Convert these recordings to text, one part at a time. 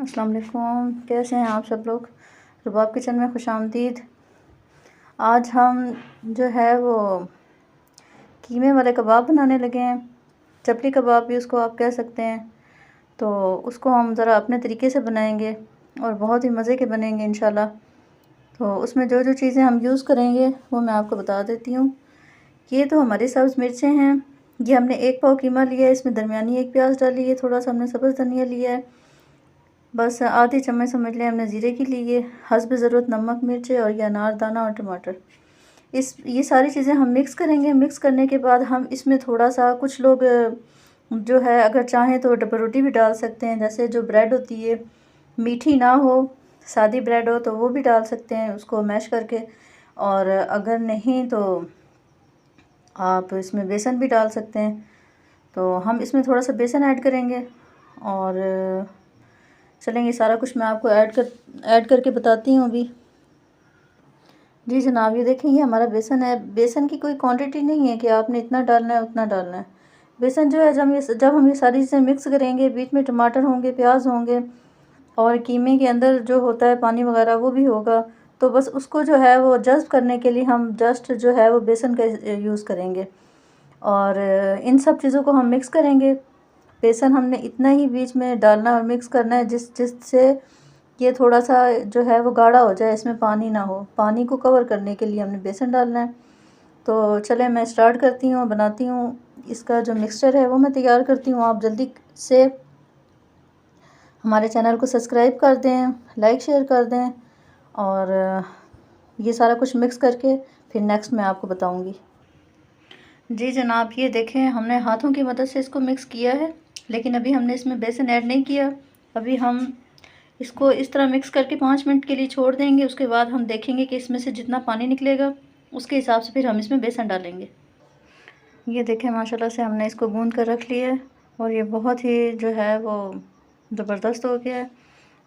अस्सलाम वालेकुम, कैसे हैं आप सब लोग। रुबाब किचन में खुशामदीद। आज हम जो है वो कीमे वाले कबाब बनाने लगे हैं। चपली कबाब भी उसको आप कह सकते हैं। तो उसको हम ज़रा अपने तरीके से बनाएंगे और बहुत ही मज़े के बनेंगे इंशाल्लाह। तो उसमें जो जो चीज़ें हम यूज़ करेंगे वो मैं आपको बता देती हूँ। ये तो हमारी सब्ज़ मिर्चें हैं। ये हमने 1 पाव कीमा लिया है, इसमें दरमियानी 1 प्याज डाली है, थोड़ा सा हमने सब्ज़ धनिया लिया है, बस आधी चम्मच समझ लें हमने ज़ीरे की ली है, हस्ब ज़रूरत नमक, मिर्च और ये अनारदाना और टमाटर। ये सारी चीज़ें हम मिक्स करेंगे। मिक्स करने के बाद हम इसमें थोड़ा सा, कुछ लोग जो है अगर चाहें तो डबल रोटी भी डाल सकते हैं, जैसे जो ब्रेड होती है मीठी ना हो, सादी ब्रेड हो तो वो भी डाल सकते हैं उसको मैश करके। और अगर नहीं तो आप इसमें बेसन भी डाल सकते हैं। तो हम इसमें थोड़ा सा बेसन ऐड करेंगे और चलेंगे सारा कुछ मैं आपको ऐड करके बताती हूँ अभी। जी जनाब, ये देखें ये हमारा बेसन है। बेसन की कोई क्वांटिटी नहीं है कि आपने इतना डालना है उतना डालना है। बेसन जो है जब हम ये सारी चीज़ें मिक्स करेंगे, बीच में टमाटर होंगे, प्याज होंगे और कीमे के अंदर जो होता है पानी वगैरह वो भी होगा। तो बस उसको जो है वो जज़्ब करने के लिए हम जस्ट जो है वो बेसन का यूज़ करेंगे और इन सब चीज़ों को हम मिक्स करेंगे। बेसन हमने इतना ही बीच में डालना और मिक्स करना है जिससे ये थोड़ा सा जो है वो गाढ़ा हो जाए, इसमें पानी ना हो। पानी को कवर करने के लिए हमने बेसन डालना है। तो चले मैं स्टार्ट करती हूँ, बनाती हूँ। इसका जो मिक्सचर है वो मैं तैयार करती हूँ। आप जल्दी से हमारे चैनल को सब्सक्राइब कर दें, लाइक शेयर कर दें और ये सारा कुछ मिक्स करके फिर नेक्स्ट मैं आपको बताऊँगी। जी जनाब, ये देखें हमने हाथों की मदद से इसको मिक्स किया है, लेकिन अभी हमने इसमें बेसन ऐड नहीं किया। अभी हम इसको इस तरह मिक्स करके 5 मिनट के लिए छोड़ देंगे। उसके बाद हम देखेंगे कि इसमें से जितना पानी निकलेगा उसके हिसाब से फिर हम इसमें बेसन डालेंगे। ये देखें माशाल्लाह से हमने इसको गूंद कर रख लिया है और ये बहुत ही जो है वो ज़बरदस्त हो गया है।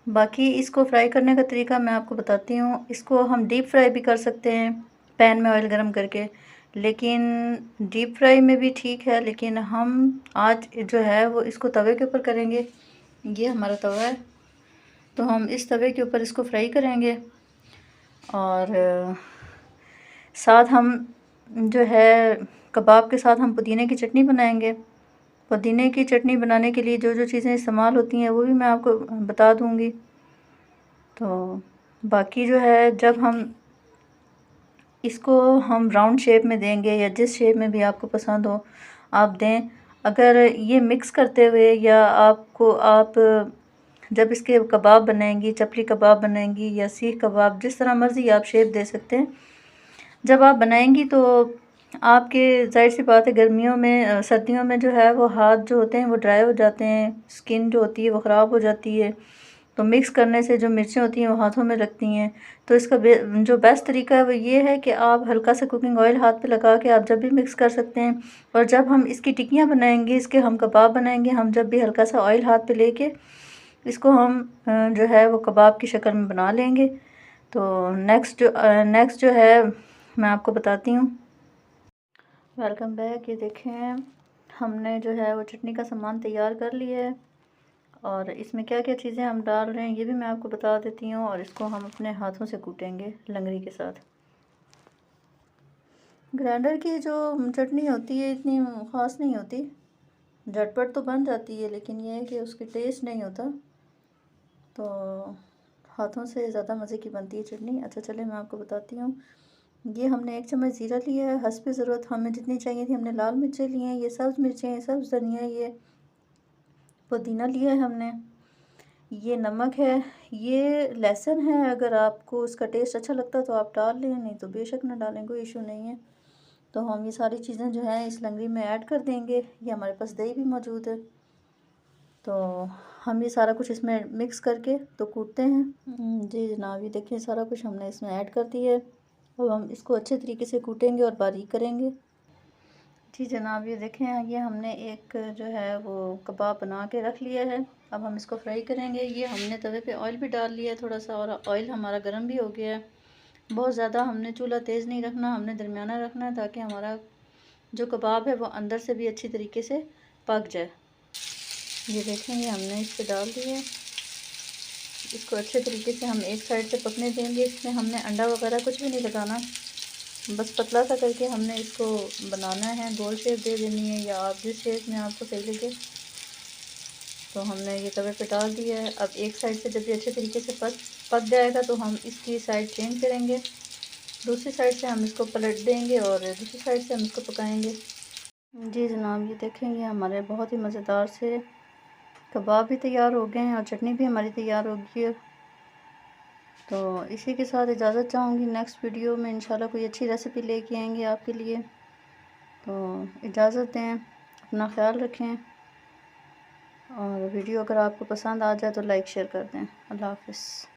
बाकी इसको फ्राई करने का तरीका मैं आपको बताती हूँ। इसको हम डीप फ्राई भी कर सकते हैं पैन में ऑयल गरम करके, लेकिन डीप फ्राई में भी ठीक है, लेकिन हम आज जो है वो इसको तवे के ऊपर करेंगे। ये हमारा तवा है तो हम इस तवे के ऊपर इसको फ्राई करेंगे और साथ हम जो है कबाब के साथ हम पुदीने की चटनी बनाएंगे। पुदीने की चटनी बनाने के लिए जो जो चीज़ें इस्तेमाल होती हैं वो भी मैं आपको बता दूंगी। तो बाकी जो है जब हम इसको हम राउंड शेप में देंगे या जिस शेप में भी आपको पसंद हो आप दें। अगर ये मिक्स करते हुए या आप जब इसके कबाब बनाएंगी, चपली कबाब बनाएंगी या सीख कबाब, जिस तरह मर्ज़ी आप शेप दे सकते हैं। जब आप बनाएंगी तो आपके ज़ाहिर सी बात है गर्मियों में सर्दियों में जो है वो हाथ जो होते हैं वो ड्राई हो जाते हैं, स्किन जो होती है वो ख़राब हो जाती है। तो मिक्स करने से जो मिर्चें होती हैं वो हाथों में लगती हैं। तो इसका जो बेस्ट तरीका है वो ये है कि आप हल्का सा कुकिंग ऑयल हाथ पे लगा के आप जब भी मिक्स कर सकते हैं। और जब हम इसकी टिक्कियाँ बनाएंगे, इसके हम कबाब बनाएंगे, हम जब भी हल्का सा ऑयल हाथ पे लेके इसको हम जो है वो कबाब की शक्ल में बना लेंगे। तो नेक्स्ट जो है मैं आपको बताती हूँ। Welcome back. ये देखें हमने जो है वो चटनी का सामान तैयार कर लिया है और इसमें क्या क्या चीज़ें हम डाल रहे हैं ये भी मैं आपको बता देती हूँ। और इसको हम अपने हाथों से कूटेंगे लंगड़ी के साथ। ग्राइंडर की जो चटनी होती है इतनी ख़ास नहीं होती, झटपट तो बन जाती है, लेकिन ये है कि उसकी टेस्ट नहीं होता। तो हाथों से ज़्यादा मज़े की बनती है चटनी। अच्छा चले मैं आपको बताती हूँ। ये हमने 1 चम्मच ज़ीरा लिया है, हस्ब ज़रूरत हमें जितनी चाहिए थी हमने लाल मिर्चें ली हैं, ये सब्ज़ मिर्चें हैं, सब्ज़ धनिया, ये पुदीना लिया है हमने, ये नमक है, ये लहसुन है। अगर आपको उसका टेस्ट अच्छा लगता है तो आप डाल लें, नहीं तो बेशक ना डालें, कोई इशू नहीं है। तो हम ये सारी चीज़ें जो हैं इस लंगड़ी में ऐड कर देंगे। ये हमारे पास दही भी मौजूद है। तो हम ये सारा कुछ इसमें मिक्स करके तो कूटते हैं। जी जनाब, ये देखिए सारा कुछ हमने इसमें ऐड कर दिया है। अब हम इसको अच्छे तरीके से कूटेंगे और बारीक करेंगे। जी जनाब, ये देखें ये हमने एक जो है वो कबाब बना के रख लिया है। अब हम इसको फ्राई करेंगे। ये हमने तवे पे ऑयल भी डाल लिया है थोड़ा सा, और ऑयल हमारा गर्म भी हो गया है। बहुत ज़्यादा हमने चूल्हा तेज़ नहीं रखना, हमने दरमियाना रखना है ताकि हमारा जो कबाब है वो अंदर से भी अच्छी तरीके से पक जाए। ये देखें ये हमने इस पर डाल दिया है इसको अच्छे तरीके से हम एक साइड से पकने देंगे। इसमें हमने अंडा वगैरह कुछ भी नहीं लगाना, बस पतला सा करके हमने इसको बनाना है। गोल शेप दे देनी है या आप जिस शेप में आपको सही लगे। तो हमने ये तवे पे डाल दिया है। अब एक साइड से जब ये अच्छे तरीके से पक जाएगा तो हम इसकी साइड चेंज करेंगे। दूसरी साइड से हम इसको पलट देंगे और दूसरी साइड से हम इसको पकाएंगे। जी जनाब, ये देखेंगे हमारे बहुत ही मज़ेदार से कबाब भी तैयार हो गए हैं और चटनी भी हमारी तैयार हो गई है। तो इसी के साथ इजाज़त चाहूँगी। नेक्स्ट वीडियो में इंशाल्लाह कोई अच्छी रेसिपी लेके आएंगे आपके लिए। तो इजाज़त दें, अपना ख्याल रखें और वीडियो अगर आपको पसंद आ जाए तो लाइक शेयर कर दें। अल्लाह हाफ़िज़।